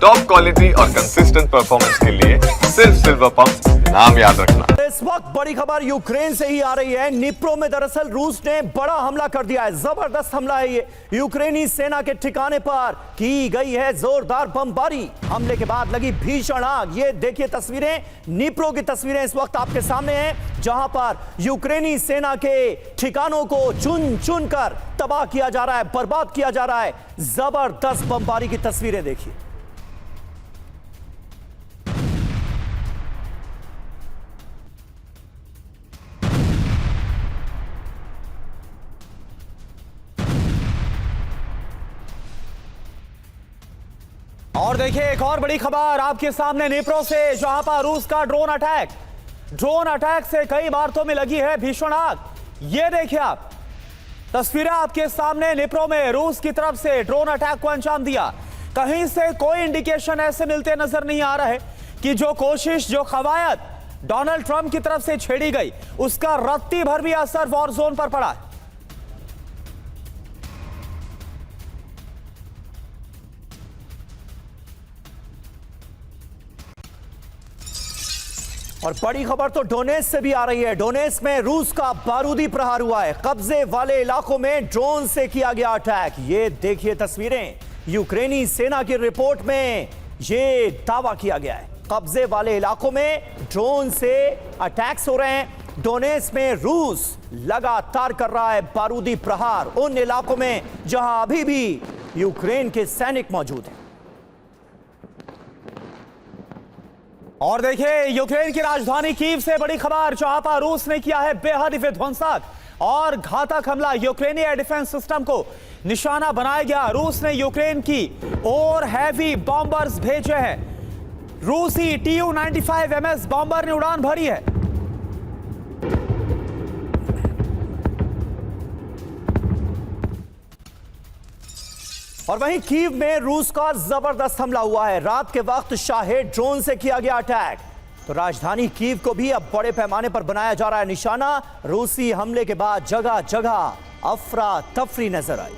Top quality और consistent performance के लिए सिर्फ सिल्वर पंप नाम याद रखना। इस वक्त बड़ी खबर यूक्रेन से ही आ रही है। निप्रो में दरअसल रूस ने बड़ा हमला कर दिया है। जबरदस्त हमला है ये। यूक्रेनी सेना के ठिकाने पर की गई है जोरदार बमबारी। हमले के बाद लगी भीषण आग। ये देखिए तस्वीरें, निप्रो की तस्वीरें इस वक्त आपके सामने हैं, जहां पर यूक्रेनी सेना के ठिकानों को चुन चुन कर तबाह किया जा रहा है, बर्बाद किया जा रहा है। जबरदस्त बमबारी की तस्वीरें देखिए। और देखिए एक और बड़ी खबर आपके सामने निप्रो से, जहां पर रूस का ड्रोन अटैक से कई इमारतों में लगी है भीषण आग। ये देखिए आप तस्वीरें आपके सामने, निप्रो में रूस की तरफ से ड्रोन अटैक को अंजाम दिया। कहीं से कोई इंडिकेशन ऐसे मिलते नजर नहीं आ रहे कि जो कोशिश, जो कवायद डोनाल्ड ट्रंप की तरफ से छेड़ी गई, उसका रत्ती भर भी असर वॉर जोन पर पड़ा है। और बड़ी खबर तो डोनेट्स्क से भी आ रही है। डोनेट्स्क में रूस का बारूदी प्रहार हुआ है। कब्जे वाले इलाकों में ड्रोन से किया गया अटैक। ये देखिए तस्वीरें, यूक्रेनी सेना की रिपोर्ट में ये दावा किया गया है। कब्जे वाले इलाकों में ड्रोन से अटैक्स हो रहे हैं। डोनेट्स्क में रूस लगातार कर रहा है बारूदी प्रहार उन इलाकों में जहां अभी भी यूक्रेन के सैनिक मौजूद हैं। और देखिए यूक्रेन की राजधानी कीव से बड़ी खबर, जहां पर रूस ने किया है बेहद विध्वंसक और घातक हमला। यूक्रेनी एयर डिफेंस सिस्टम को निशाना बनाया गया। रूस ने यूक्रेन की ओर हैवी बॉम्बर्स भेजे हैं। रूसी Tu-95MS बॉम्बर ने उड़ान भरी है। और वहीं कीव में रूस का जबरदस्त हमला हुआ है। रात के वक्त शाहेद ड्रोन से किया गया अटैक। तो राजधानी कीव को भी अब बड़े पैमाने पर बनाया जा रहा है निशाना। रूसी हमले के बाद जगह जगह अफरा तफरी नजर आई।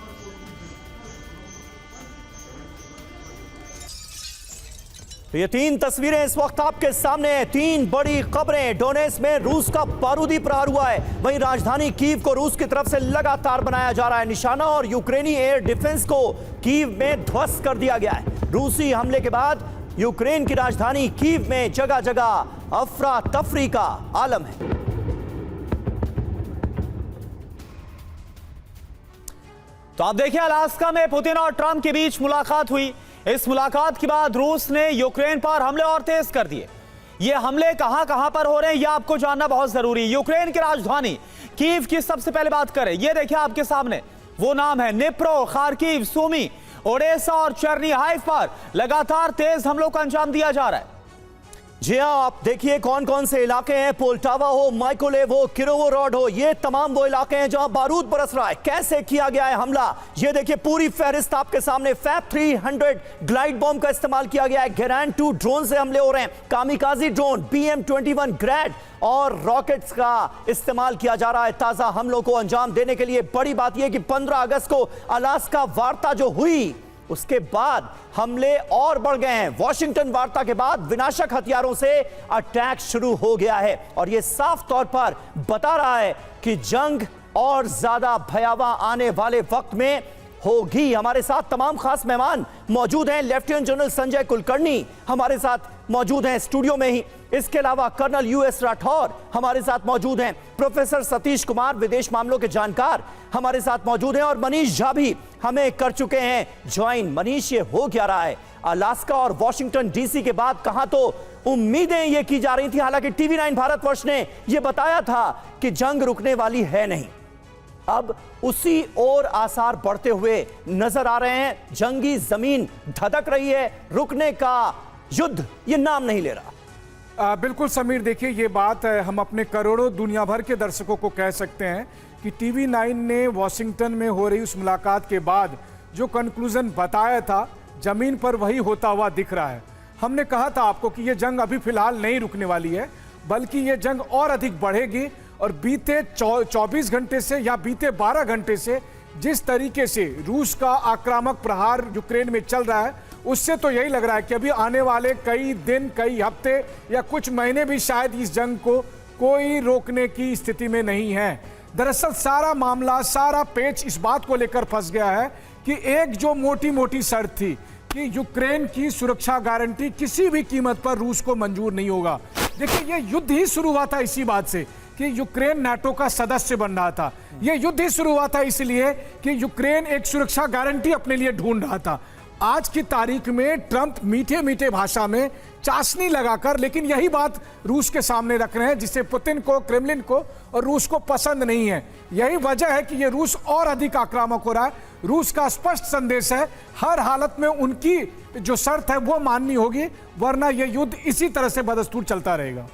तो ये तीन तस्वीरें इस वक्त आपके सामने हैं। तीन बड़ी खबरें। डोनेट्स्क में रूस का बारूदी प्रहार हुआ है। वहीं राजधानी कीव को रूस की तरफ से लगातार बनाया जा रहा है निशाना और यूक्रेनी एयर डिफेंस को कीव में ध्वस्त कर दिया गया है। रूसी हमले के बाद यूक्रेन की राजधानी कीव में जगह जगह अफरा तफरी का आलम है। तो आप देखिए अलास्का में पुतिन और ट्रंप के बीच मुलाकात हुई। इस मुलाकात के बाद रूस ने यूक्रेन पर हमले और तेज कर दिए। ये हमले कहां पर हो रहे हैं, ये आपको जानना बहुत जरूरी है। यूक्रेन की राजधानी कीव की सबसे पहले बात करें, ये देखिए आपके सामने वो नाम है निप्रो, खार्किव, सूमी, ओडेसा और चेर्निहाइव पर लगातार तेज हमलों का अंजाम दिया जा रहा है। जी हां, आप देखिए कौन कौन से इलाके हैं। पोल्टावा हो, माइकोलेव हो, किरोवोरोड हो, ये तमाम वो इलाके हैं जहां बारूद बरस रहा है। कैसे किया गया है हमला, ये देखिए पूरी फहरिस्त आपके सामने। फैब 300 ग्लाइड बॉम्ब का इस्तेमाल किया गया है। गेरान 2 ड्रोन से हमले हो रहे हैं। कामिकाजी ड्रोन, BM-21 ग्रैड और रॉकेट्स का इस्तेमाल किया जा रहा है ताजा हमलों को अंजाम देने के लिए। बड़ी बात यह कि 15 अगस्त को अलास्का वार्ता जो हुई, उसके बाद हमले और बढ़ गए हैं। वॉशिंगटन वार्ता के बाद विनाशक हथियारों से अटैक शुरू हो गया है और यह साफ तौर पर बता रहा है कि जंग और ज्यादा भयावह आने वाले वक्त में होगी। हमारे साथ तमाम खास मेहमान मौजूद हैं। लेफ्टिनेंट जनरल संजय कुलकर्णी हमारे साथ मौजूद हैं स्टूडियो में ही। इसके अलावा कर्नल US राठौर हमारे साथ मौजूद हैं। प्रोफेसर सतीश कुमार, विदेश मामलों के जानकार, हमारे साथ मौजूद हैं। और मनीष झा भी हमें कर चुके हैं ज्वाइन। मनीष, ये हो क्या रहा है? अलास्का और वॉशिंगटन DC के बाद कहां तो उम्मीदें ये की जा रही थी, हालांकि TV9 भारतवर्ष ने यह बताया था कि जंग रुकने वाली है नहीं। अब उसी ओर आसार बढ़ते हुए नजर आ रहे हैं। जंगी जमीन धधक रही है, रुकने का युद्ध ये नाम नहीं ले रहा। बिल्कुल समीर, देखिए ये बात हम अपने करोड़ों दुनिया भर के दर्शकों को कह सकते हैं कि TV9 ने वॉशिंगटन में हो रही उस मुलाकात के बाद जो कंक्लूजन बताया था, जमीन पर वही होता हुआ दिख रहा है। हमने कहा था आपको कि यह जंग अभी फिलहाल नहीं रुकने वाली है, बल्कि यह जंग और अधिक बढ़ेगी और बीते 24 घंटे से या बीते 12 घंटे से जिस तरीके से रूस का आक्रामक प्रहार यूक्रेन में चल रहा है, उससे तो यही लग रहा है कि अभी आने वाले कई दिन, कई हफ्ते या कुछ महीने भी शायद इस जंग को कोई रोकने की स्थिति में नहीं है। दरअसल सारा मामला, सारा पेच इस बात को लेकर फंस गया है कि एक जो मोटी मोटी शर्त थी कि यूक्रेन की सुरक्षा गारंटी किसी भी कीमत पर रूस को मंजूर नहीं होगा। देखिए, ये युद्ध ही शुरू हुआ था इसी बात से कि यूक्रेन नाटो का सदस्य बन रहा था। यह युद्ध ही शुरू हुआ था इसलिए कि यूक्रेन एक सुरक्षा गारंटी अपने लिए ढूंढ रहा था। आज की तारीख में ट्रंप मीठे मीठे भाषा में चाशनी लगाकर लेकिन यही बात रूस के सामने रख रहे हैं, जिससे पुतिन को, क्रेमलिन को और रूस को पसंद नहीं है। यही वजह है कि ये रूस और अधिक आक्रामक हो रहा है। रूस का स्पष्ट संदेश है, हर हालत में उनकी जो शर्त है वो माननी होगी, वरना यह युद्ध इसी तरह से बदस्तूर चलता रहेगा।